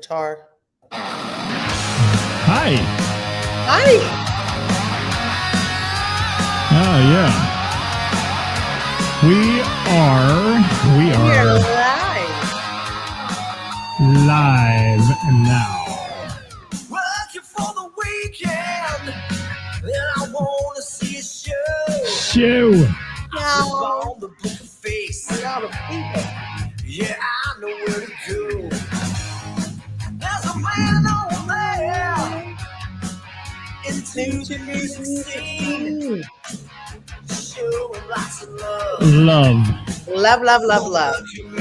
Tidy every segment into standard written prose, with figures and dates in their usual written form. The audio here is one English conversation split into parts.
guitar. Hi. Hi. Oh, yeah. We are live now. Working for the weekend, and I want to see a show. On the book of face. A lot of people. Yeah, I know where to go. There's a man over there into the music scene, showing lots of love. Love. Love, love, love, love.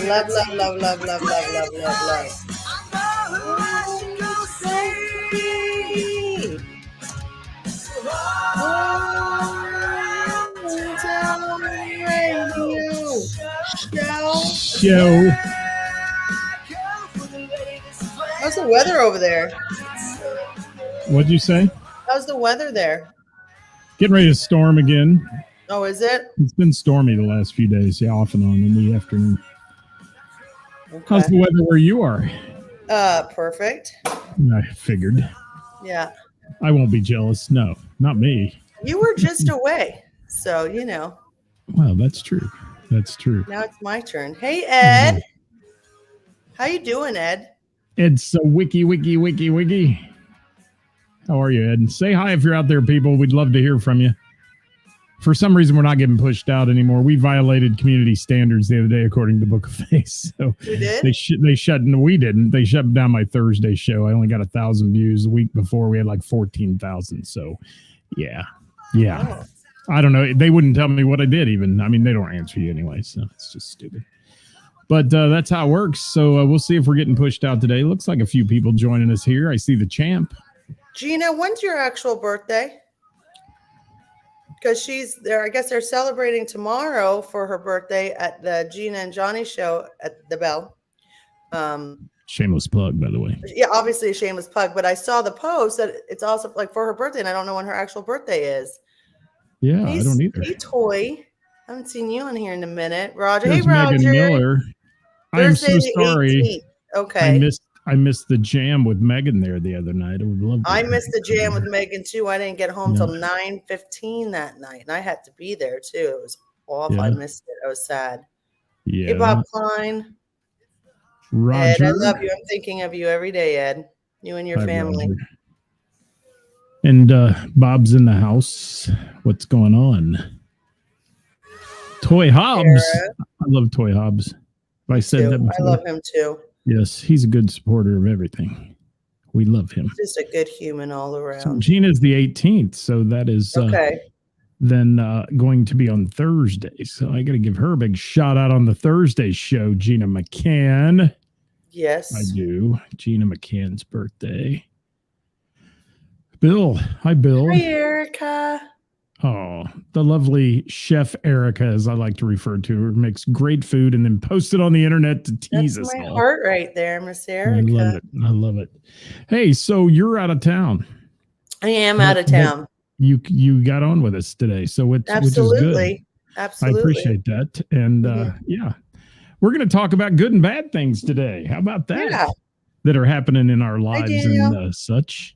Love, love, love, love, love, love, love, love, love. I know who I should go see. Show. How's the weather over there? What'd you say? How's the weather there? Getting ready to storm again. Oh, is it? It's been stormy the last few days, yeah, off and on in the afternoon. Okay. How's the weather where you are? Perfect. I figured. Yeah. I won't be jealous. No, not me. You were just away, so you know. Well, that's true. That's true. Now it's my turn. Hey, Ed. How you doing, Ed? Ed's a wiki. How are you, Ed? Say hi if you're out there, people. We'd love to hear from you. For some reason, we're not getting pushed out anymore. We violated community standards the other day, according to Book of Face. So we did? We didn't. They shut down my Thursday show. I only got 1,000 views. The week before, we had like 14,000. So, yeah. Oh. I don't know. They wouldn't tell me what I did even. I mean, they don't answer you anyway, so it's just stupid. But that's how it works. So we'll see if we're getting pushed out today. Looks like a few people joining us here. I see the champ. Gina, when's your actual birthday? Because she's there. I guess they're celebrating tomorrow for her birthday at the Gina and Johnny show at the Bell. Shameless plug, by the way. Yeah, obviously a shameless plug. But I saw the post that it's also like for her birthday, and I don't know when her actual birthday is. Yeah, I don't either. Hey, Toy. I haven't seen you on here in a minute. Roger. There's hey, Roger. Megan Miller. I'm so sorry. 18th. Okay. I missed the jam with Megan there the other night. I would love to. I missed the jam with Megan too. I didn't get home till 9:15 that night, and I had to be there too. It was awful. I missed it. I was sad. Yeah. Hey, Bob Klein. Roger. Ed, I love you. I'm thinking of you every day, Ed. You and your family. Roger. And Bob's in the house. What's going on? Toy Hobbs. Sarah. I love Toy Hobbs. If I said that before. I love him too. Yes, he's a good supporter of everything. We love him. Just a good human all around. So Gina's the 18th, so that is then going to be on Thursday. So I got to give her a big shout out on the Thursday show, Gina McCann. Yes. I do. Gina McCann's birthday. Bill. Hi, Bill. Hi, Erica. Oh, the lovely chef Erica, as I like to refer to her, makes great food and then posts it on the internet to tease us. That's my all. heart right there, Miss Erica. I love it. Hey, so you're out of town. I am out of town. You got on with us today, so which is good. Absolutely. I appreciate that. And we're going to talk about good and bad things today. How about that? Yeah. That are happening in our lives and such.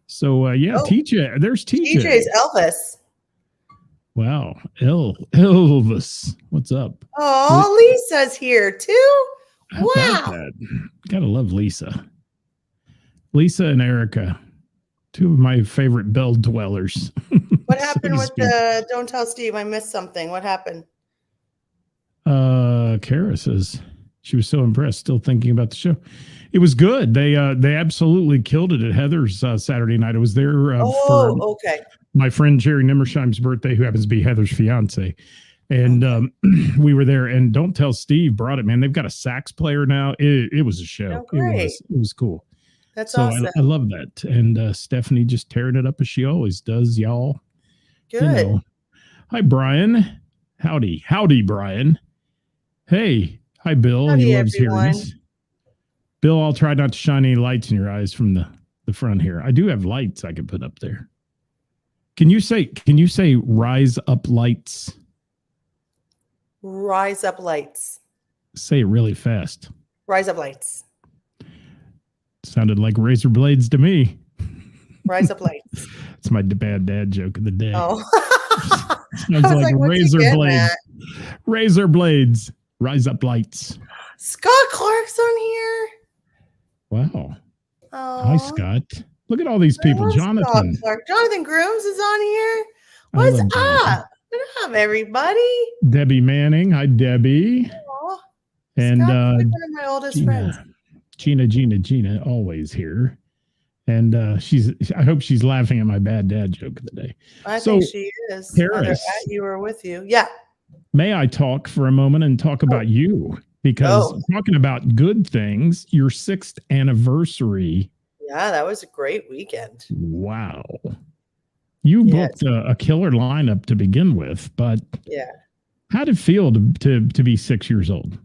So, TJ, there's TJ. TJ's Elvis. Wow. Elvis. What's up? Oh, Lisa's here too. Wow. Gotta love Lisa. Lisa and Erica, two of my favorite Bell dwellers. What happened with the Don't Tell Steve? I missed something. What happened? Kara says she was so impressed, still thinking about the show. It was good. They absolutely killed it at Heather's Saturday night. I was there for my friend Jerry Nimmersheim's birthday, who happens to be Heather's fiance. And we were there, and Don't Tell Steve brought it, man. They've got a sax player now. It was a show. Oh, great. It was cool. That's awesome. I love that. And Stephanie just tearing it up as she always does, y'all. Good. Hi, Brian. Howdy, Brian. Hey. Hi, Bill. Howdy, he loves everyone. hearing us. Bill, I'll try not to shine any lights in your eyes from the front here. I do have lights I can put up there. Can you say rise up lights? Rise up lights. Say it really fast. Rise up lights. Sounded like razor blades to me. Rise up lights. It's my bad dad joke of the day. Oh. Sounds like razor blades. Razor blades. Rise up lights. Scott Clark's on here. Wow. Oh. Hi, Scott. Look at all these people. Jonathan. Jonathan Grooms is on here. What's up? Good up, everybody. Debbie Manning. Hi, Debbie. Aww. And one of my oldest friends. Gina, always here. And I hope she's laughing at my bad dad joke of the day. I think she is. Paris, at you or with you. Yeah. May I talk for a moment and talk about you? Because talking about good things, your 6th anniversary. Yeah, that was a great weekend. Wow. You booked a killer lineup to begin with, but how did it feel to be 6 years old?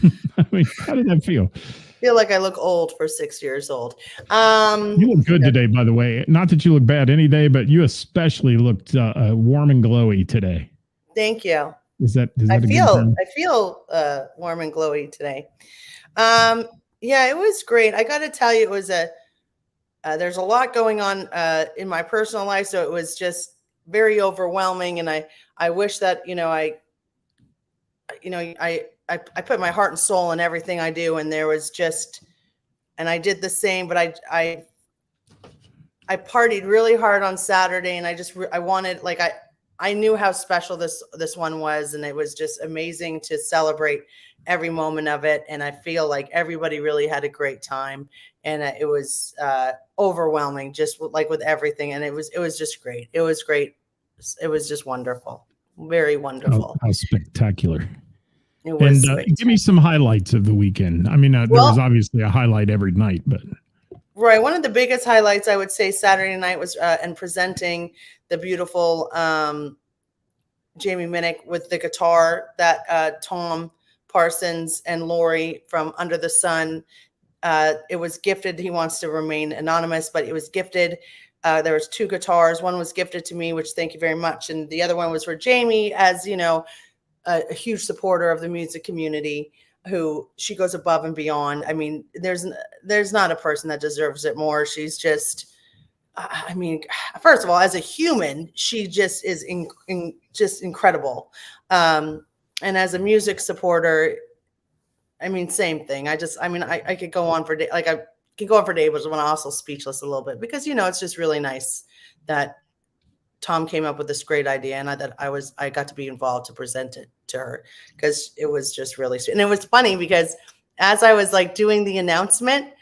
I mean, how did that feel? I feel like I look old for 6 years old. You look good today, by the way. Not that you look bad any day, but you especially looked warm and glowy today. Thank you. Is that I feel warm and glowy today. Yeah, it was great. I got to tell you, it was there's a lot going on in my personal life, so it was just very overwhelming. And I wish that I put my heart and soul in everything I do, and there was and I did the same, but I partied really hard on Saturday, and I wanted, I knew how special this one was, and it was just amazing to celebrate every moment of it. And I feel like everybody really had a great time, and it was overwhelming, just with everything. And it was just great. It was great. It was just wonderful. Very wonderful. How spectacular. It was. And give me some highlights of the weekend. I mean, there was obviously a highlight every night, but. Right. One of the biggest highlights, I would say, Saturday night was and presenting the beautiful Jamie Minnick with the guitar that Tom Parsons and Lori from Under the Sun. It was gifted. He wants to remain anonymous, but it was gifted. There was 2 guitars. One was gifted to me, which thank you very much. And the other one was for Jamie, as a huge supporter of the music community, who she goes above and beyond. I mean, there's not a person that deserves it more. She's just, I mean, first of all, as a human, she just is just incredible. And as a music supporter, I mean, same thing. I could go on for days. I could go on for days, but I'm also speechless a little bit, because, it's just really nice that Tom came up with this great idea, and that I got to be involved to present it to her, because it was just really sweet. And it was funny because as I was doing the announcement,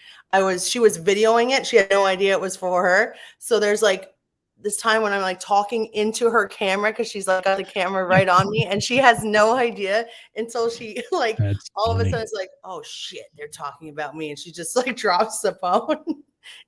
she was videoing it. She had no idea it was for her. So there's this time when I'm talking into her camera, because she's got the camera right on me, and she has no idea until she all of a sudden it's oh shit, they're talking about me, and she just drops the phone.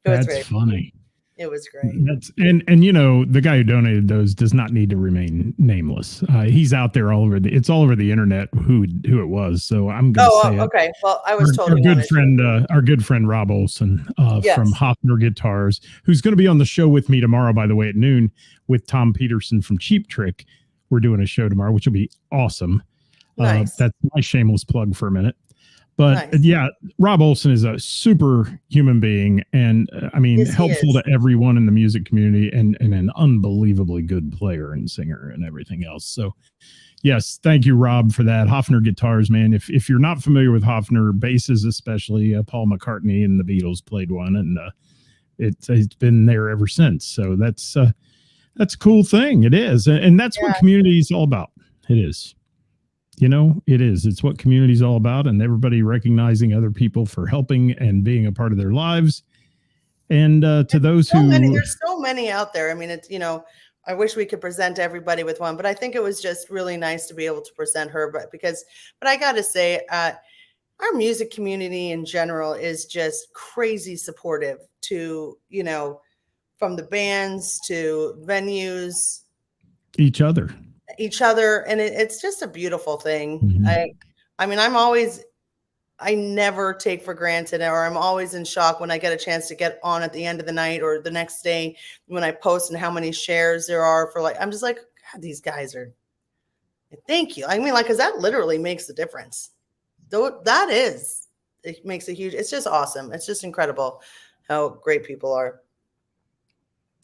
That's very funny. It was great. And the guy who donated those does not need to remain nameless. He's out there all over it's all over the internet who it was. So I'm going to say okay. Well, I was told our good friend Rob Olson from Hofner Guitars, who's going to be on the show with me tomorrow, by the way, at noon, with Tom Peterson from Cheap Trick. We're doing a show tomorrow, which will be awesome. Nice. That's my shameless plug for a minute. But yeah, Rob Olson is a super human being, and helpful to everyone in the music community, and an unbelievably good player and singer and everything else. So yes, thank you, Rob, for that. Hofner Guitars, man. If you're not familiar with Hofner basses, especially Paul McCartney and the Beatles played one, and it's been there ever since. So that's a cool thing. It is. And that's what community is all about. It is. It is. It's what community is all about, and everybody recognizing other people for helping and being a part of their lives. And to those there's so many out there. I mean, it's, I wish we could present everybody with one, but I think it was just really nice to be able to present her. But I got to say, our music community in general is just crazy supportive to, from the bands to venues, each other, and it's just a beautiful thing. Mm-hmm. I never take for granted, or I'm always in shock when I get a chance to get on at the end of the night or the next day when I post, and how many shares there are for I'm just God, these guys are, thank you. I mean, because that literally makes the difference. Though that is it makes a huge, it's just awesome. It's just incredible how great people are.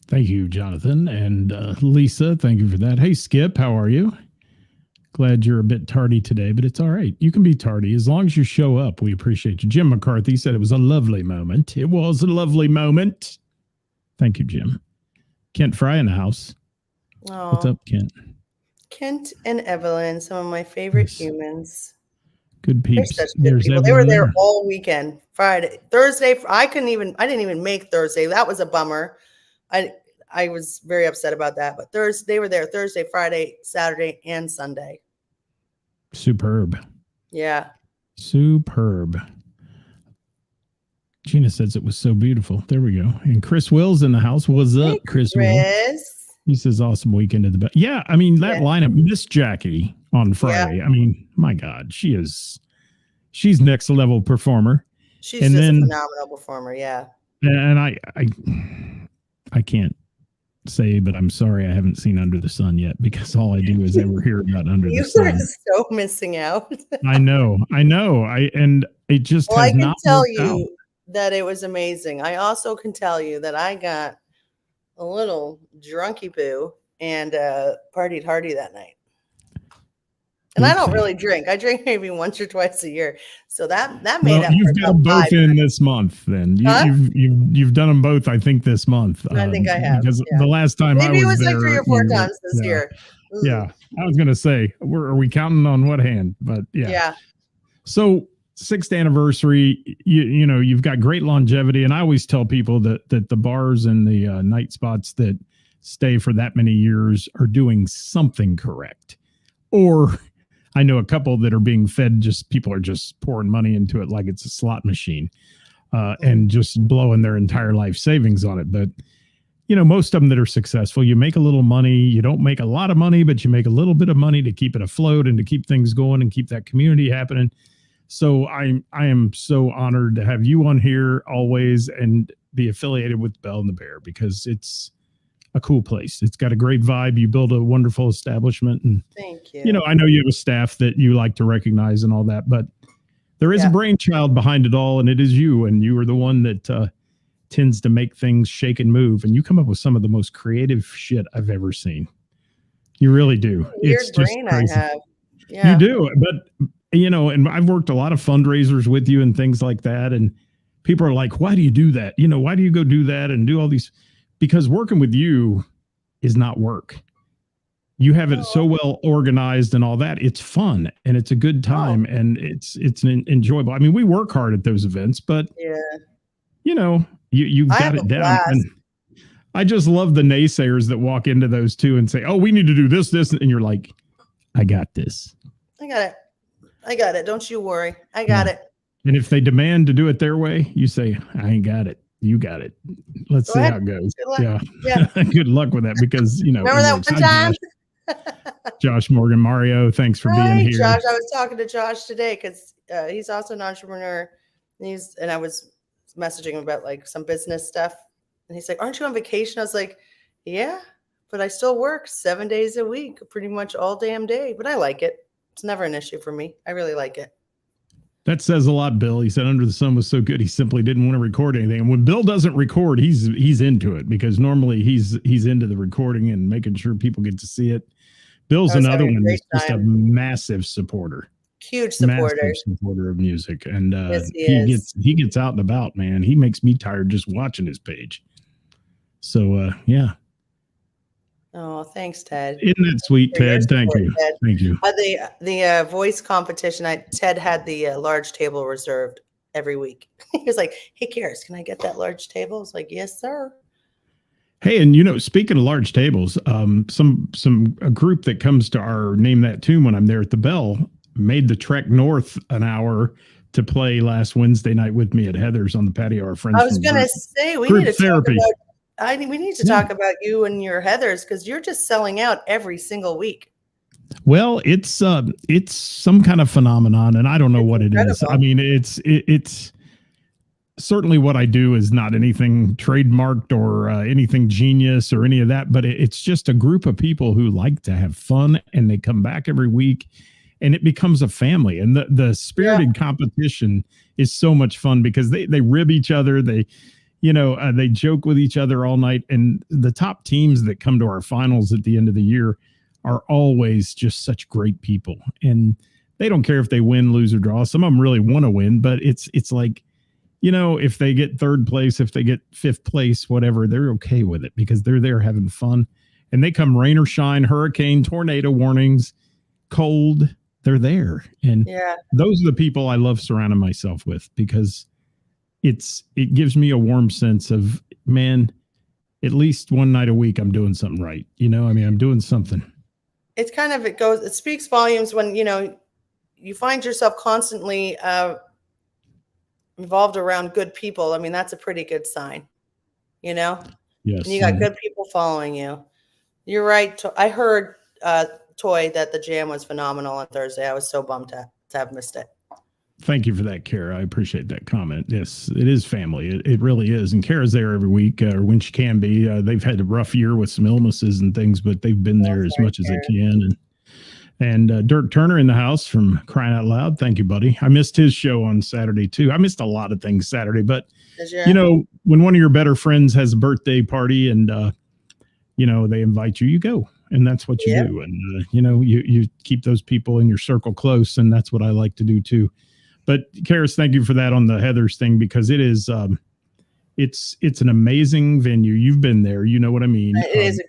Thank you, Jonathan. And Lisa, thank you for that. Hey, Skip, how are you? Glad you're a bit tardy today, but it's all right. You can be tardy as long as you show up. We appreciate you. Jim McCarthy said it was a lovely moment. It was a lovely moment. Thank you, Jim. Kent Fry in the house. Oh, what's up, Kent? Kent and Evelyn, some of my favorite humans. Good peeps. They're such good people. They were there all weekend. Friday, Thursday. I didn't even make Thursday. That was a bummer. I was very upset about that. But Thursday, they were there Thursday, Friday, Saturday, and Sunday. Superb. Yeah. Superb. Gina says it was so beautiful. There we go. And Chris Will's in the house. What's up, Chris Will? He says awesome weekend at the best. Yeah, I mean, that lineup, Miss Jackie on Friday. Yeah. I mean, my God, she's next level performer. She's just a phenomenal performer, yeah. And I can't say, but I'm sorry I haven't seen Under the Sun yet, because all I do is ever hear about Under the Sun. You are so missing out. I know. And it just has not. I can tell you that it was amazing. I also can tell you that I got a little drunky poo and partied hardy that night. And I don't really drink. I drink maybe once or twice a year. So that made up. You've got them both in this month. Then you've done them both. I think this month. I think I have, because the last time maybe I was it was there, like 3 or 4 times this year. Yeah, I was gonna say, are we counting on what hand? But yeah. So 6th anniversary. You know, you've got great longevity, and I always tell people that the bars and the night spots that stay for that many years are doing something correct, or I know a couple that are being fed, just people are just pouring money into it like it's a slot machine, and just blowing their entire life savings on it. But, you know, most of them that are successful, you make a little money. You don't make a lot of money, but you make a little bit of money to keep it afloat and to keep things going and keep that community happening. So I am so honored to have you on here always and be affiliated with Bell and the Bear, because it's a cool place. It's got a great vibe. You build a wonderful establishment, and thank you. You know, I know you have a staff that you like to recognize and all that, but there is a brainchild behind it all, and it is you. And you are the one that tends to make things shake and move. And you come up with some of the most creative shit I've ever seen. You really do. It's just brain crazy. I have. Yeah. You do, but you know, and I've worked a lot of fundraisers with you and things like that, and people are like, "Why do you do that? You know, why do you go do that and do all these?" Because working with you is not work. You have it so well organized and all that. It's fun and it's a good time and it's enjoyable. I mean, we work hard at those events, but you know, you've got it down. And I just love the naysayers that walk into those too and say, "Oh, we need to do this," and you're like, "I got this. I got it. Don't you worry. I got it." And if they demand to do it their way, you say, "I ain't got it. You got it. Let's see how it goes." Yeah. Good luck with that, because, you know, remember that one time? Josh Morgan, Mario, thanks for being here. Josh, I was talking to Josh today because he's also an entrepreneur. And I was messaging him about like some business stuff. And he's like, "Aren't you on vacation?" I was like, "Yeah, but I still work 7 days a week, pretty much all damn day. But I like it. It's never an issue for me. I really like it." That says a lot, Bill. He said Under the Sun was so good, he simply didn't want to record anything. And when Bill doesn't record, he's into it, because normally he's into the recording and making sure people get to see it. Bill's another one that's just a massive supporter. Huge supporter. Massive supporter of music. And yes, he gets out and about, man. He makes me tired just watching his page. So yeah. Oh, thanks, Ted. Isn't that sweet, Ted? Thank you. Ted. Thank you. The voice competition, Ted had the large table reserved every week. He was like, "Hey, Ceris, can I get that large table?" I was like, "Yes, sir." Hey, and you know, speaking of large tables, a group that comes to our Name That Tune when I'm there at the Bell made the trek north an hour to play last Wednesday night with me at Heather's on the patio. Our friends. I was going to say we need to talk about. We need to talk about you and your Heathers, because you're just selling out every single week. Well, it's some kind of phenomenon, and I don't know what it is. I mean, it's certainly what I do is not anything trademarked or anything genius or any of that, but it's just a group of people who like to have fun, and they come back every week, and it becomes a family. And the spirited competition is so much fun because they rib each other. They joke with each other all night. And the top teams that come to our finals at the end of the year are always just such great people. And they don't care if they win, lose, or draw. Some of them really want to win, but it's like, if they get third place, if they get fifth place, whatever, they're okay with it because they're there having fun. And they come rain or shine, hurricane, tornado warnings, cold, they're there. And those are the people I love surrounding myself with because it gives me a warm sense of, man, at least one night a week, I'm doing something right. I'm doing something. It's kind of, it speaks volumes when, you find yourself constantly involved around good people. I mean, that's a pretty good sign, Yes. And you got good people following you. You're right. I heard, Toy, that the jam was phenomenal on Thursday. I was so bummed to have missed it. Thank you for that, Kara. I appreciate that comment. Yes, it is family. It really is. And Kara's there every week, or when she can be. They've had a rough year with some illnesses and things, but they've been there as much as they can. And Dirk Turner in the house from Crying Out Loud. Thank you, buddy. I missed his show on Saturday, too. I missed a lot of things Saturday, but, when one of your better friends has a birthday party and, they invite you, you go. And that's what you do. And, you keep those people in your circle close. And that's what I like to do, too. But Karis, thank you for that on the Heathers thing, because it is, it's an amazing venue. You've been there. You know what I mean? It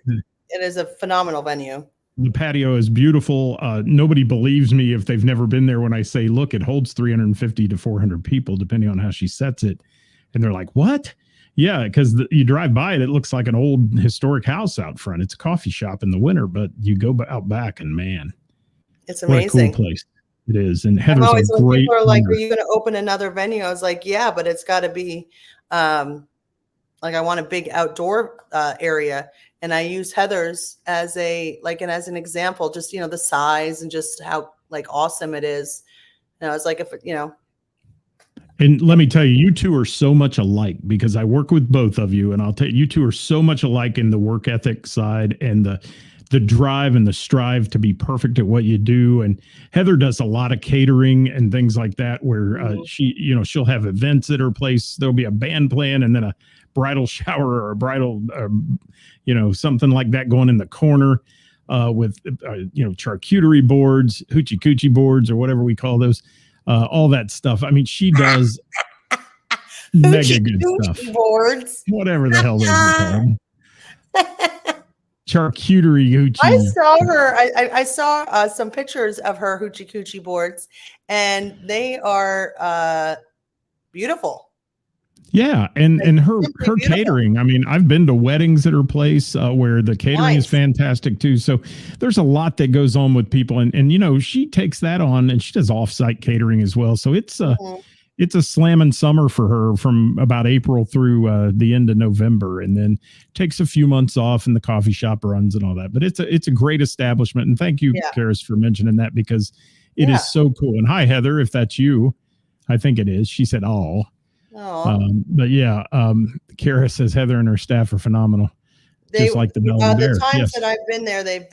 is a phenomenal venue. The patio is beautiful. Nobody believes me if they've never been there when I say, look, it holds 350 to 400 people, depending on how she sets it. And they're like, what? Yeah, because you drive by it, it looks like an old historic house out front. It's a coffee shop in the winter, but you go out back and, man, it's amazing. What a cool place it is. And Heather's always, a great people are like, owner. are you going to open another venue? I was like, yeah, but it's got to be like I want a big outdoor area. And I use Heather's as an example, just, the size and just how awesome it is. And I was like, And let me tell you, you two are so much alike because I work with both of you, and I'll tell you, you two are so much alike in the work ethic side and the drive and the strive to be perfect at what you do. And Heather does a lot of catering and things like that, where she'll have events at her place. There'll be a band playing and then a bridal shower or a bridal, something like that going in the corner with charcuterie boards, hoochie coochie boards, or whatever we call those. All that stuff. I mean, she does mega good stuff. Boards. Whatever the hell those are called. Charcuterie hoochie. I saw her. I saw some pictures of her hoochie coochie boards, and they are beautiful. Yeah, and her catering. I mean, I've been to weddings at her place where the catering is fantastic too. So there's a lot that goes on with people, and she takes that on, and she does offsite catering as well. So it's a slamming summer for her from about April through the end of November, and then takes a few months off, and the coffee shop runs and all that. But it's a great establishment, and thank you, Karis, for mentioning that, because it is so cool. And hi, Heather, if that's you, I think it is. She said, "Oh." But yeah, Kara says Heather and her staff are phenomenal. Just like the Melbourne Bear. The times that I've been there, they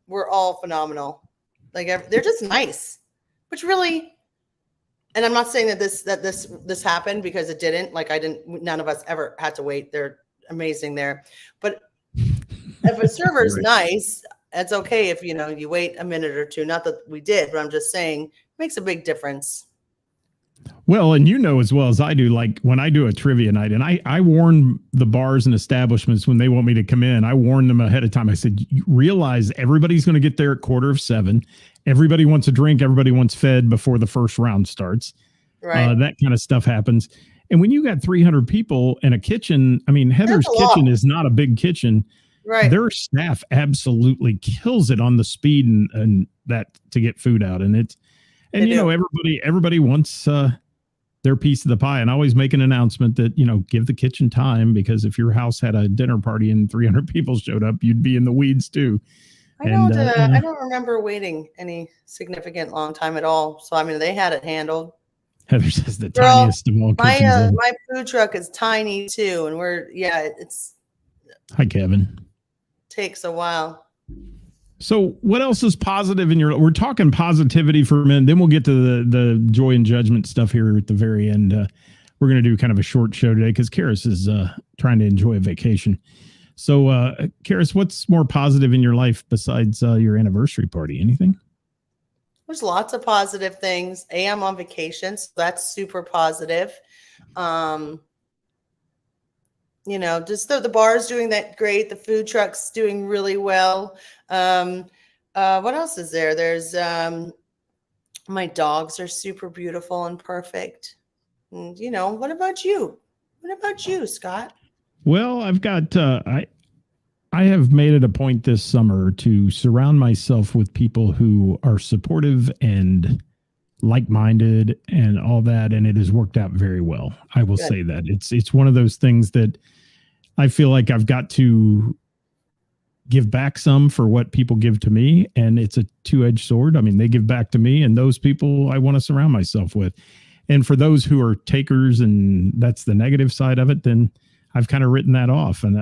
were all phenomenal. They're just nice, which really, and I'm not saying that this happened because it didn't. None of us ever had to wait. They're amazing there. But if a server's nice, it's okay if you wait a minute or two. Not that we did, but I'm just saying it makes a big difference. Well, and as well as I do, like when I do a trivia night, and I warn the bars and establishments when they want me to come in, I warn them ahead of time. I said, you realize everybody's going to get there at 6:45. Everybody wants a drink. Everybody wants fed before the first round starts. Right. That kind of stuff happens. And when you got 300 people in a kitchen, I mean, Heather's kitchen is not a big kitchen. Right. Their staff absolutely kills it on the speed and that to get food out. And everybody wants their piece of the pie, and I always make an announcement that give the kitchen time, because if your house had a dinner party and 300 people showed up, you'd be in the weeds too. I don't remember waiting any significant long time at all. So I mean, they had it handled. Heather says the tiniest of all kitchens. My food truck is tiny too, and it's hi Kevin. Takes a while. So what else is positive in your, we're talking positivity for a minute, then we'll get to the joy and judgment stuff here at the very end. We're going to do kind of a short show today because Ceris is trying to enjoy a vacation. So Ceris, what's more positive in your life besides your anniversary party? Anything? There's lots of positive things. I'm on vacation, so that's super positive. You know, just the bar's doing that great. The food truck's doing really well. What else is there? There's my dogs are super beautiful and perfect. And, you know, what about you? What about you, Scott? Well, I've got I have made it a point this summer to surround myself with people who are supportive and like-minded and all that, and it has worked out very well. I will say that it's one of those things that I feel like I've got to give back some for what people give to me, and it's a two-edged sword. I mean, they give back to me, and those people I want to surround myself with. And for those who are takers, and that's the negative side of it, then I've kind of written that off. And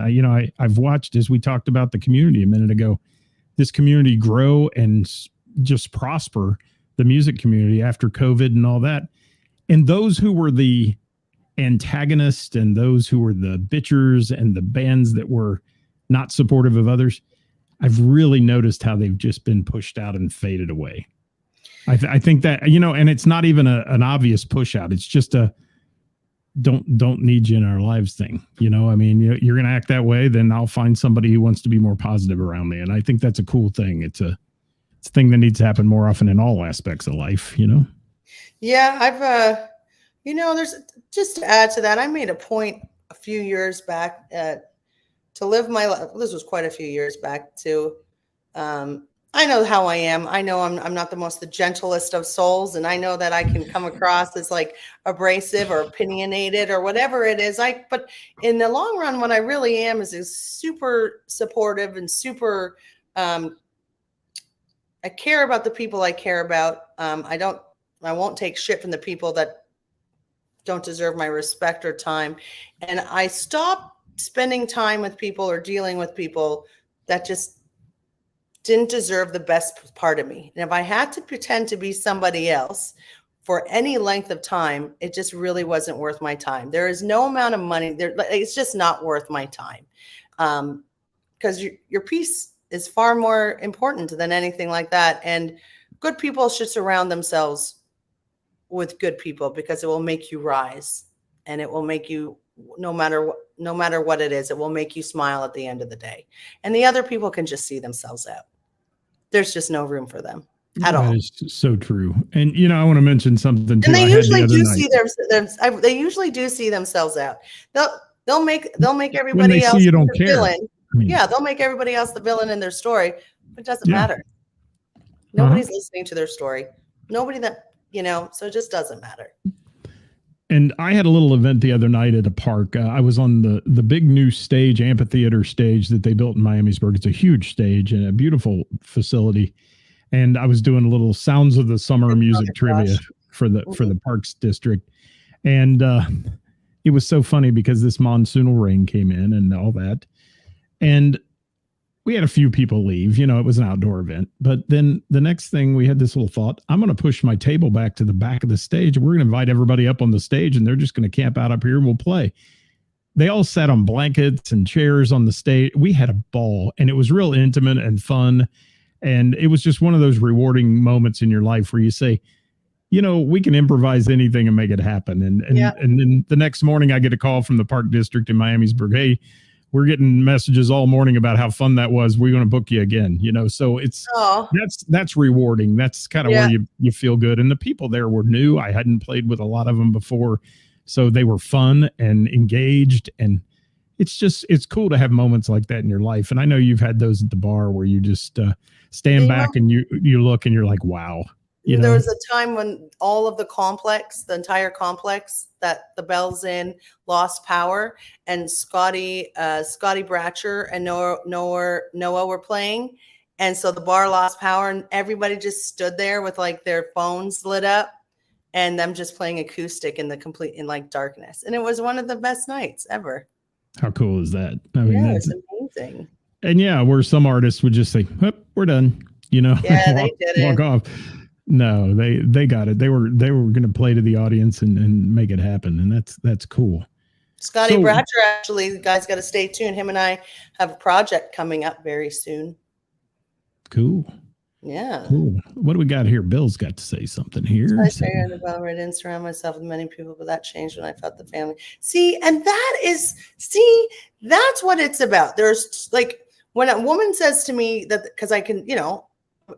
I've watched, as we talked about the community a minute ago, this community grow and just prosper, the music community after COVID and all that. And those who were the antagonists and those who were the bitchers and the bands that were not supportive of others, I've really noticed how they've just been pushed out and faded away. I think that, you know, and it's not even an obvious push out. It's just a don't need you in our lives thing. You know, I mean, you're going to act that way, then I'll find somebody who wants to be more positive around me. And I think that's a cool thing. It's a thing that needs to happen more often in all aspects of life, you know? Yeah, I've, you know, there's just to add to that, I made a point a few years back to live my life. This was quite a few years back to, I know how I am. I know I'm not the gentlest of souls, and I know that I can come across as like abrasive or opinionated or whatever it is. But in the long run, what I really am is super supportive and super. I care about the people I care about. I won't take shit from the people that don't deserve my respect or time, and I stop spending time with people or dealing with people that just didn't deserve the best part of me. And if I had to pretend to be somebody else for any length of time, it just really wasn't worth my time. There is no amount of money there. It's just not worth my time. Because your peace is far more important than anything like that. And good people should surround themselves with good people because it will make you rise, and it will make you, no matter what it is, it will make you smile at the end of the day. And the other people can just see themselves out. There's just no room for them at all. That is so true. And, you know, I want to mention something too. And they usually do see they usually do see themselves out. They'll make everybody else you don't the care. villain. I mean, Yeah, they'll make everybody else the villain in their story, but it doesn't matter. Nobody's listening to their story. Nobody that, you know, so it just doesn't matter. And I had a little event the other night at a park. I was on the big new stage, amphitheater stage that they built in Miamisburg. It's a huge stage and a beautiful facility. And I was doing a little Sounds of the Summer music trivia for the Parks District. And it was so funny because this monsoonal rain came in and all that. And we had a few people leave, you know, it was an outdoor event. But then the next thing, we had this little thought, I'm going to push my table back to the back of the stage. We're going to invite everybody up on the stage and they're just going to camp out up here and we'll play. They all sat on blankets and chairs on the stage. We had a ball and it was real intimate and fun. And it was just one of those rewarding moments in your life where you say, you know, we can improvise anything and make it happen. And then the next morning I get a call from the Park District in Miamisburg. Hey, we're getting messages all morning about how fun that was. We're going to book you again, you know? So it's, that's rewarding. That's kind of where you feel good. And the people there were new. I hadn't played with a lot of them before. So they were fun and engaged. And it's cool to have moments like that in your life. And I know you've had those at the bar where you just stand back and you look and you're like, wow. You know? There was a time when all of the entire complex that the Bells in lost power, and Scotty Bratcher and Noah were playing. And so the bar lost power and everybody just stood there with like their phones lit up and them just playing acoustic in like darkness. And it was one of the best nights ever. How cool is that? I mean, it's amazing. And yeah, where some artists would just say, oh, we're done, Yeah, they did it. Walk off. No, they got it. They were going to play to the audience and make it happen. And that's cool. Scotty Bratcher, actually, the guys got to stay tuned. Him and I have a project coming up very soon. Cool. Yeah. Cool. What do we got here? Bill's got to say something here. I figured about where I didn't surround myself with many people, but that changed when I felt the family. That's what it's about. There's like when a woman says to me that, because I can,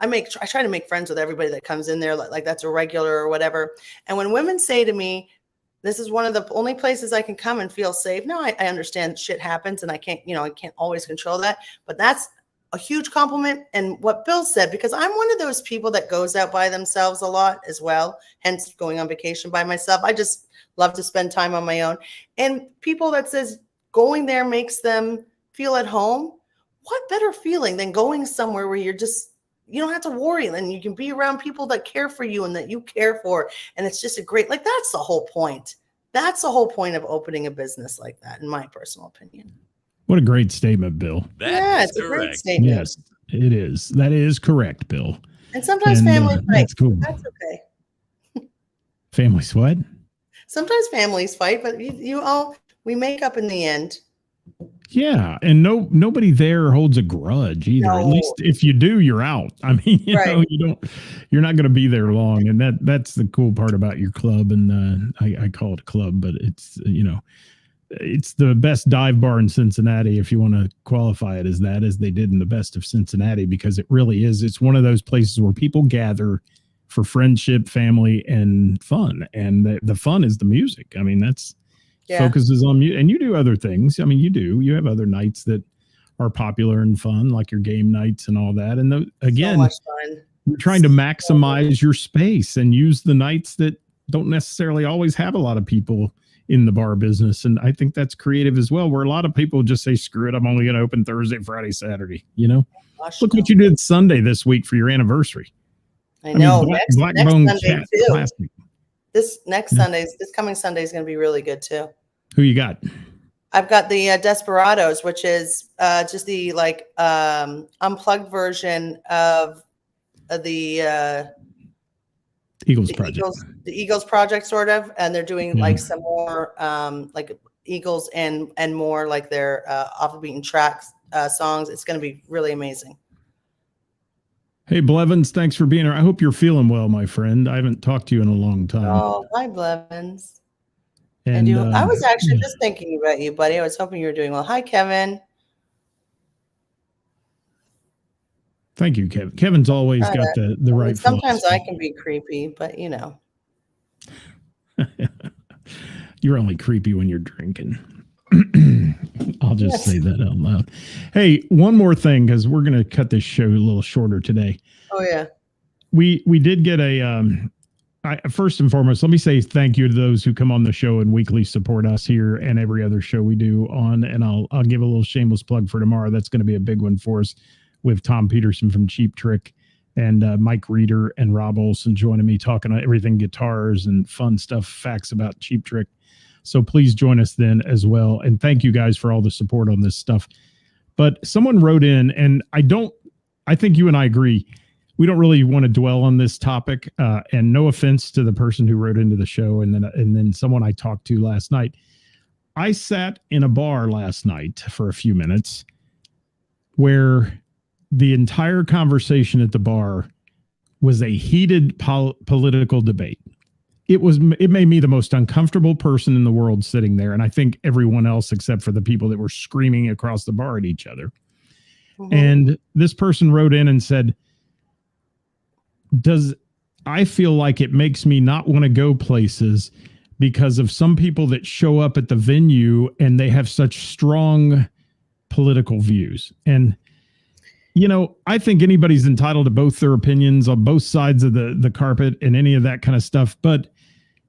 I try to make friends with everybody that comes in there, like that's a regular or whatever. And when women say to me, this is one of the only places I can come and feel safe. No, I understand shit happens and I can't always control that, but that's a huge compliment. And what Bill said, because I'm one of those people that goes out by themselves a lot as well, hence going on vacation by myself. I just love to spend time on my own. And people that says going there makes them feel at home. What better feeling than going somewhere where you don't have to worry and you can be around people that care for you and that you care for. And it's just that's the whole point. That's the whole point of opening a business like that, in my personal opinion. What a great statement, Bill. It's a great statement. Yes, it is. That is correct, Bill. And sometimes families fight. That's cool. That's okay. Families what? Sometimes families fight, but we make up in the end. Yeah, and nobody there holds a grudge either. No. At least if you do, you're out. I mean, you're not going to be there long, and that's the cool part about your club. And I call it a club, but it's it's the best dive bar in Cincinnati, if you want to qualify it as that, as they did in the Best of Cincinnati, because it really is. It's one of those places where people gather for friendship, family, and fun. And the fun is the music. I mean, focuses on you. And you do other things. I mean, you have other nights that are popular and fun, like your game nights and all that. And again, so much fun. You're trying to maximize your space and use the nights that don't necessarily always have a lot of people in the bar business. And I think that's creative as well, where a lot of people just say, screw it, I'm only going to open Thursday, Friday, Saturday. Look what you did Sunday this week for your anniversary. I know. Blackbone Cat Classic. This coming Sunday is going to be really good too. Who you got? I've got the Desperados, which is just the unplugged version of the Eagles Project. The Eagles Project, sort of, and they're doing like some more like Eagles and more like their off the beaten track songs. It's going to be really amazing. Hey, Blevins, thanks for being here. I hope you're feeling well, my friend. I haven't talked to you in a long time. Oh, hi, Blevins. And I was actually just thinking about you, buddy. I was hoping you were doing well. Hi, Kevin. Thank you, Kevin. Kevin's always got the right. Sometimes I can be creepy, but You're only creepy when you're drinking. I'll just say that out loud. Hey, one more thing, because we're going to cut this show a little shorter today. Oh, yeah. We did get first and foremost, let me say thank you to those who come on the show and weekly support us here and every other show we do on. And I'll give a little shameless plug for tomorrow. That's going to be a big one for us, with Tom Peterson from Cheap Trick and Mike Reeder and Rob Olson joining me, talking on everything guitars and fun stuff, facts about Cheap Trick. So please join us then as well. And thank you guys for all the support on this stuff. But someone wrote in, and I think you and I agree, we don't really want to dwell on this topic. And no offense to the person who wrote into the show. And then someone I talked to last night. I sat in a bar last night for a few minutes where the entire conversation at the bar was a heated political debate. It made me the most uncomfortable person in the world sitting there. And I think everyone else, except for the people that were screaming across the bar at each other. Mm-hmm. And this person wrote in and said, I feel like it makes me not want to go places because of some people that show up at the venue and they have such strong political views. And I think anybody's entitled to both their opinions on both sides of the carpet and any of that kind of stuff. But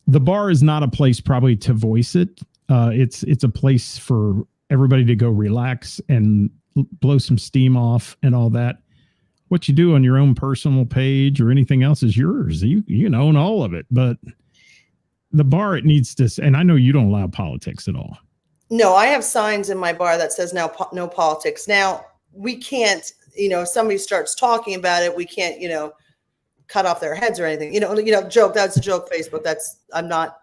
the bar is not a place probably to voice it. It's a place for everybody to go relax and blow some steam off and all that. What you do on your own personal page or anything else is yours. You own all of it. But the bar, it needs to, and I know you don't allow politics at all. No, I have signs in my bar that says no politics. Now, we can't, if somebody starts talking about it, we can't, cut off their heads or anything, joke. That's a joke. Facebook. I'm not,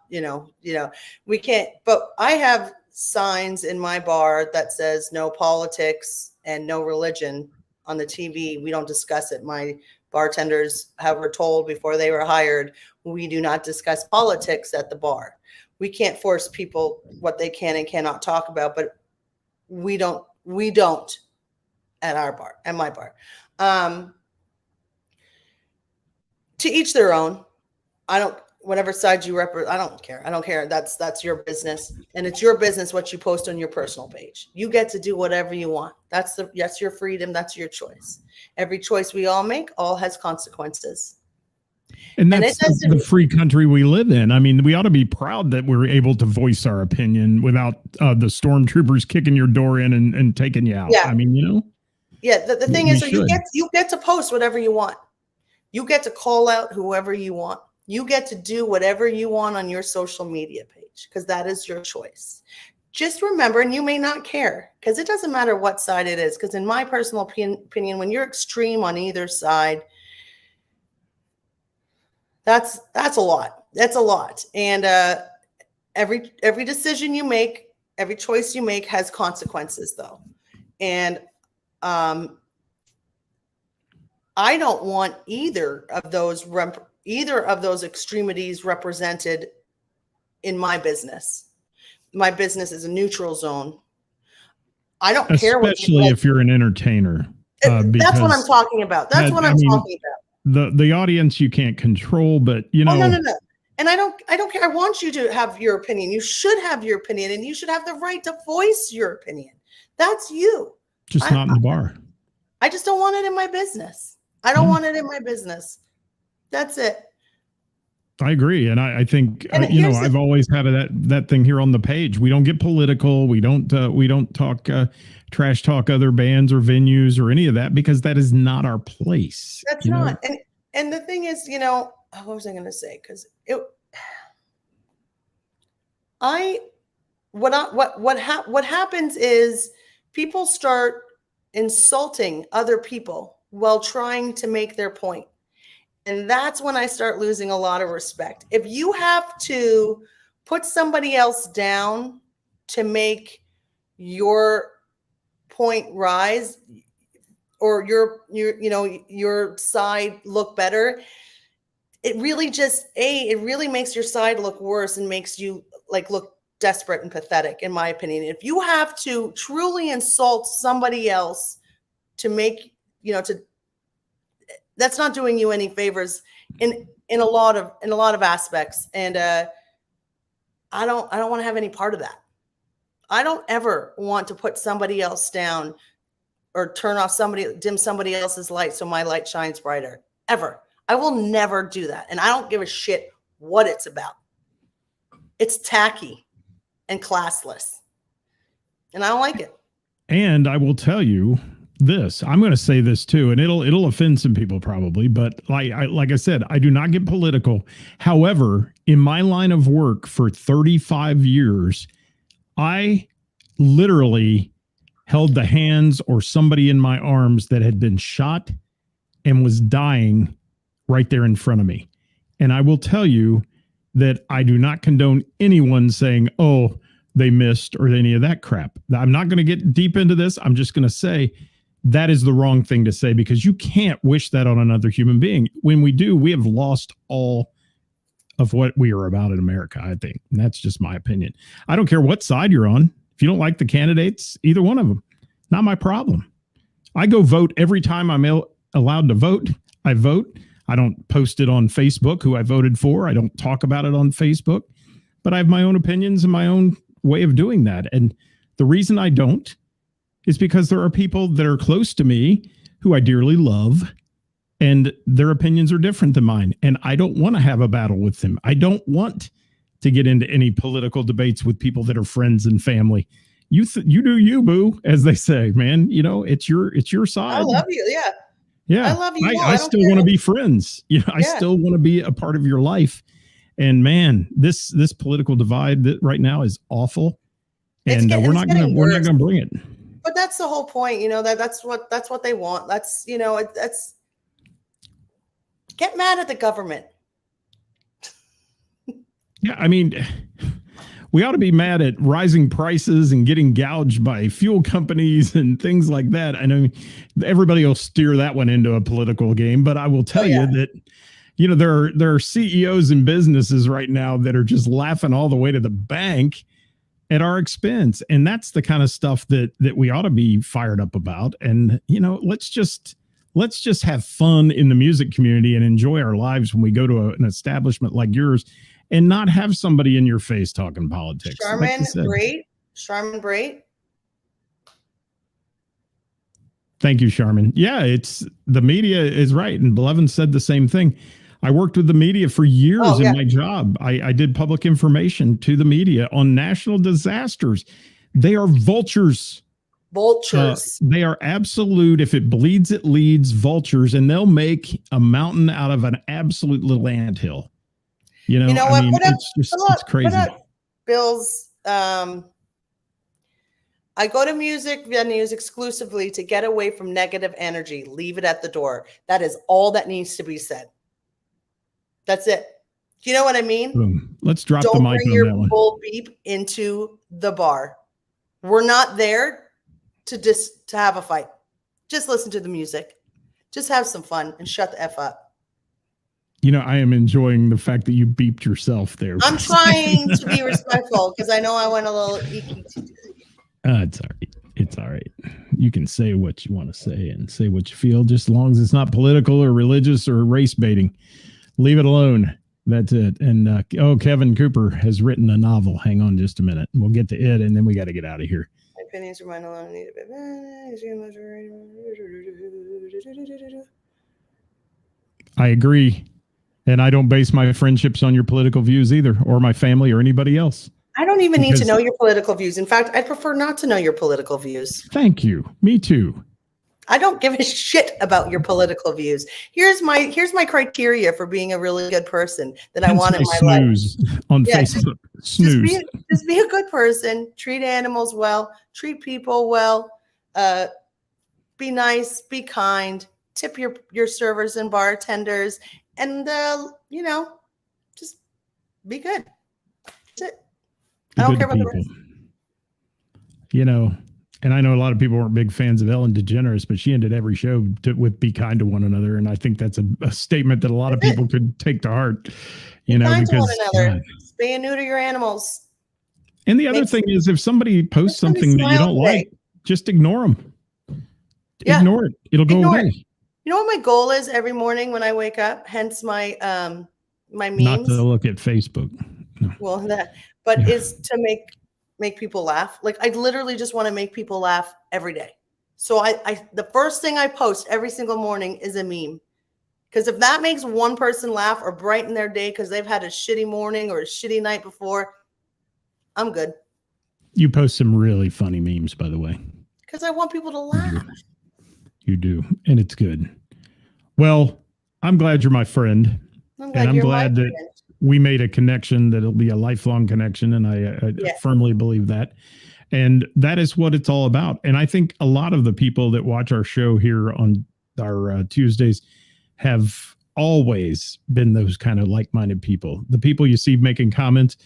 we can't, but I have signs in my bar that says no politics and no religion on the TV. We don't discuss it. My bartenders were told before they were hired, we do not discuss politics at the bar. We can't force people what they can and cannot talk about, but we don't at our bar, at my bar. To each their own. Whatever side you represent, I don't care. I don't care. That's your business, and it's your business what you post on your personal page. You get to do whatever you want. That's your freedom. That's your choice. Every choice we all make has consequences. And that's the free country we live in. I mean, we ought to be proud that we're able to voice our opinion without the stormtroopers kicking your door in and taking you out. Yeah. I mean, Yeah. The thing is, you get to post whatever you want. You get to call out whoever you want. You get to do whatever you want on your social media page because that is your choice. Just remember, and you may not care because it doesn't matter what side it is. Because in my personal opinion, when you're extreme on either side, that's a lot. That's a lot. And every decision you make, every choice you make has consequences, though. And I don't want either of those extremities represented in my business. My business is a neutral zone. I don't care what especially if you're an entertainer. That's what I'm talking about. That's what I'm talking about. The audience you can't control, but no. And I don't care. I want you to have your opinion. You should have your opinion, and you should have the right to voice your opinion. That's you. Just not in the bar. I just don't want it in my business. I don't want it in my business. That's it. I agree. And I think, I've always had that thing here on the page. We don't get political. We don't talk, trash talk other bands or venues or any of that because that is not our place. That's not. And the thing is, what was I going to say? Because what happens is people start insulting other people while trying to make their point. And that's when I start losing a lot of respect. If you have to put somebody else down to make your point rise or your side look better, it really it really makes your side look worse and makes you look desperate and pathetic, in my opinion. If you have to truly insult somebody else to make that's not doing you any favors in a lot of aspects. And I don't want to have any part of that. I don't ever want to put somebody else down or dim somebody else's light so my light shines brighter. Ever. I will never do that. And I don't give a shit what it's about. It's tacky and classless. And I don't like it. And I will tell you this, I'm going to say this too, and it'll offend some people probably, but like I said, I do not get political. However, in my line of work for 35 years, I literally held the hands or somebody in my arms that had been shot and was dying right there in front of me. And I will tell you that I do not condone anyone saying, oh, they missed or any of that crap. I'm not going to get deep into this. I'm just going to say that is the wrong thing to say because you can't wish that on another human being. When we do, we have lost all of what we are about in America, I think. And that's just my opinion. I don't care what side you're on. If you don't like the candidates, either one of them, not my problem. I go vote every time I'm allowed to vote. I vote. I don't post it on Facebook who I voted for. I don't talk about it on Facebook, but I have my own opinions and my own way of doing that. And the reason I don't is because there are people that are close to me who I dearly love, and their opinions are different than mine. And I don't want to have a battle with them. I don't want to get into any political debates with people that are friends and family. You do you, boo, as they say, man. It's your side. I love you. Yeah. Yeah. I love you. I still want to be friends. I still want to be a part of your life. And man, this political divide that right now is awful. And we're not going to bring it. But that's the whole point, that's what they want. That's, that's get mad at the government. Yeah, I mean, we ought to be mad at rising prices and getting gouged by fuel companies and things like that. I know everybody will steer that one into a political game, but I will tell you that, there are CEOs and businesses right now that are just laughing all the way to the bank at our expense. And that's the kind of stuff that we ought to be fired up about. And, let's just have fun in the music community and enjoy our lives when we go to an establishment like yours and not have somebody in your face talking politics. Charmin Brait. Thank you, Charmin. Yeah, it's the media is right. And Blevin said the same thing. I worked with the media for years in my job. I did public information to the media on national disasters. They are vultures. They are absolute. If it bleeds, it leads vultures, and they'll make a mountain out of an absolute little anthill. It's crazy. Bill's, I go to music venues exclusively to get away from negative energy. Leave it at the door. That is all that needs to be said. That's it. Do you know what I mean? Boom. Let's drop the mic on that one. Don't bring your bull beep into the bar. We're not there to have a fight. Just listen to the music. Just have some fun and shut the F up. I am enjoying the fact that you beeped yourself there. I'm trying to be respectful because I know I went a little icky today. It's all right. It's all right. You can say what you want to say and say what you feel, just as long as it's not political or religious or race baiting. Leave it alone. That's it. And Kevin Cooper has written a novel. Hang on just a minute. We'll get to it, and then we got to get out of here. My opinions are mine alone. I agree. And I don't base my friendships on your political views either, or my family or anybody else. I don't even need to know your political views. In fact, I'd prefer not to know your political views. Thank you. Me too. I don't give a shit about your political views. Here's my criteria for being a really good person that I want in my life. On Facebook. Snooze. Just be a good person. Treat animals well. Treat people well. Be nice. Be kind. Tip your servers and bartenders. And, just be good. That's it. I don't care about the rest. And I know a lot of people weren't big fans of Ellen DeGeneres, but she ended every show with be kind to one another. And I think that's a statement that a lot of people could take to heart, be kind to one another. Spay and neuter your animals. And the other thing is, if somebody posts something that you don't like, just ignore them. Yeah. Ignore it. It'll go away. You know what my goal is every morning when I wake up? Hence my my memes. Not to look at Facebook. No. Well, is to make people laugh. Like I literally just want to make people laugh every day. So I the first thing I post every single morning is a meme. Because if that makes one person laugh or brighten their day because they've had a shitty morning or a shitty night before, I'm good. You post some really funny memes, by the way. Because I want people to laugh. You do. And it's good. Well, I'm glad you're my friend. I'm glad that we made a connection that'll be a lifelong connection. And I firmly believe that. And that is what it's all about. And I think a lot of the people that watch our show here on our Tuesdays have always been those kind of like-minded people. The people you see making comments,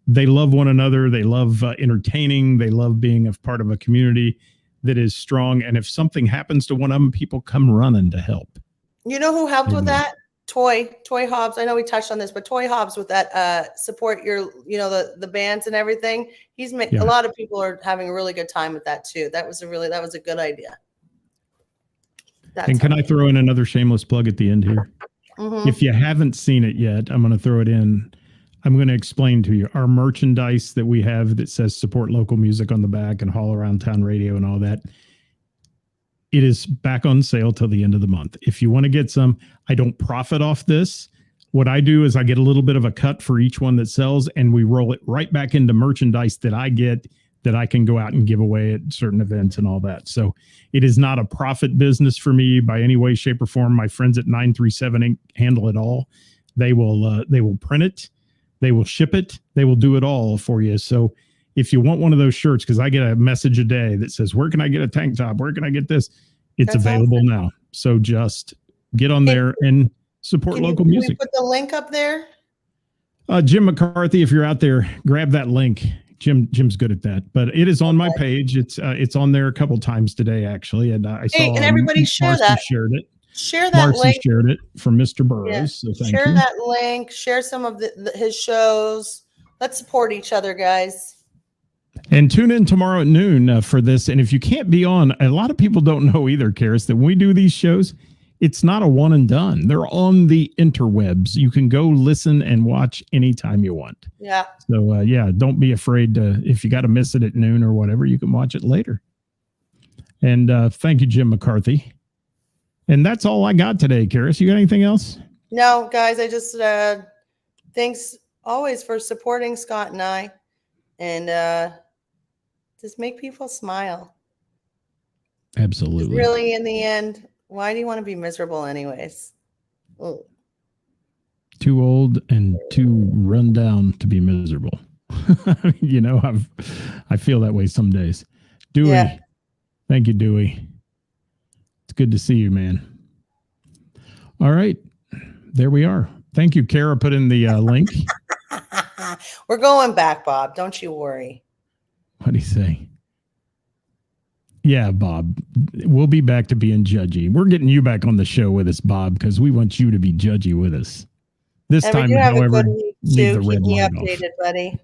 they love one another. They love entertaining. They love being a part of a community that is strong. And if something happens to one of them, people come running to help. You know who helped with that? Toy Hobbs. I know we touched on this, but Toy Hobbs with that support your, the bands and everything. He's made a lot of people are having a really good time with that too. That was a good idea. And can I throw in another shameless plug at the end here? Mm-hmm. If you haven't seen it yet, I'm going to throw it in. I'm going to explain to you our merchandise that we have that says support local music on the back and Haul Around Town Radio and all that. It is back on sale till the end of the month. If you want to get some, I don't profit off this. What I do is I get a little bit of a cut for each one that sells, and we roll it right back into merchandise that I get that I can go out and give away at certain events and all that. So it is not a profit business for me by any way, shape, or form. My friends at 937 Inc. handle it all. They will print it. They will ship it. They will do it all for you. So if you want one of those shirts, because I get a message a day that says, where can I get a tank top? Where can I get this? It's available now. So just get on there and support local music. Can we put the link up there? Jim McCarthy, if you're out there, grab that link. Jim's good at that, but it is on my page. It's on there a couple times today, actually. And I saw and everybody share that. Shared it. Share that Marcy link. Shared it from Mr. Burroughs. Yeah. So thank share you. that link. Share some of his shows. Let's support each other, guys. And tune in tomorrow at noon for this. And if you can't be on, a lot of people don't know either, Ceris, that when we do these shows, it's not a one and done. They're on the interwebs. You can go listen and watch anytime you want. Yeah. So, don't be afraid to, if you got to miss it at noon or whatever, you can watch it later. And thank you, Jim McCarthy. And that's all I got today, Ceris. You got anything else? No, guys, I just thanks always for supporting Scott and I. And just make people smile. Absolutely. Really, in the end, why do you want to be miserable anyways? Ooh. Too old and too run down to be miserable. I feel that way some days. Dewey. Yeah. Thank you, Dewey. It's good to see you, man. All right. There we are. Thank you. Kara put in the link. We're going back, Bob. Don't you worry. What do you say? Yeah, Bob. We'll be back to being judgy. We're getting you back on the show with us, Bob, because we want you to be judgy with us. This time, however, leave the red light updated, buddy.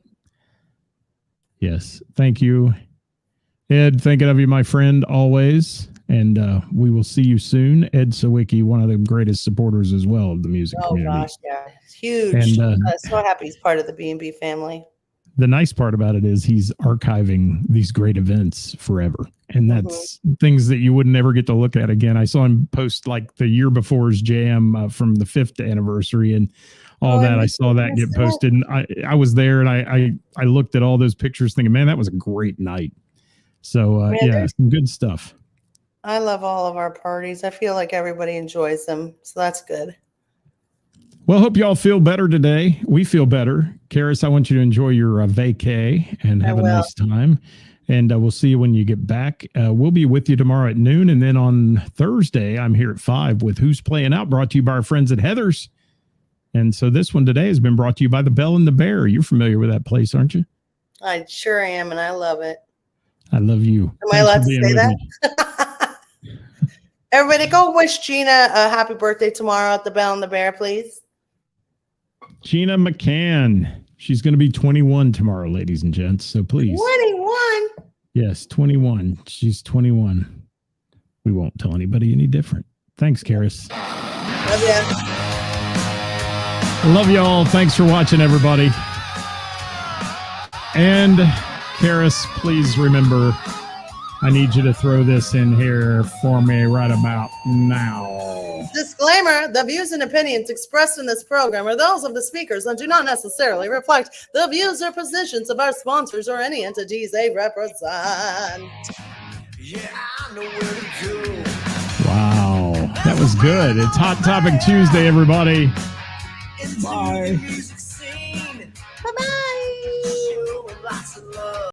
Yes. Thank you, Ed. Thinking of you, my friend, always. And we will see you soon. Ed Sawicki, one of the greatest supporters as well of the music community. Oh, gosh, yeah. Huge. And so happy he's part of the B&B family. The nice part about it is he's archiving these great events forever. And that's things that you would never get to look at again. I saw him post like the year before's jam from the 5th anniversary and all that. I saw that get posted. And I was there and I looked at all those pictures thinking, man, that was a great night. So, some good stuff. I love all of our parties. I feel like everybody enjoys them. So that's good. Well, hope you all feel better today. We feel better. Ceris, I want you to enjoy your vacay and have a nice time. And we'll see you when you get back. We'll be with you tomorrow at noon. And then on Thursday, I'm here at 5 with Who's Playing Out, brought to you by our friends at Heather's. And so this one today has been brought to you by the Bell and the Bear. You're familiar with that place, aren't you? I sure am, and I love it. I love you. Am I allowed to say that? Everybody go wish Gina a happy birthday tomorrow at the Bell and the Bear, please. Gina McCann. She's going to be 21 tomorrow, ladies and gents. So please. 21? Yes, 21. She's 21. We won't tell anybody any different. Thanks, Ceris. Love ya. Love y'all. Thanks for watching, everybody. And Ceris, please remember, I need you to throw this in here for me right about now. Disclaimer, the views and opinions expressed in this program are those of the speakers and do not necessarily reflect the views or positions of our sponsors or any entities they represent. Yeah, I know where to go. Wow, that was good. It's Hot Topic Tuesday, everybody. Bye. Bye-bye.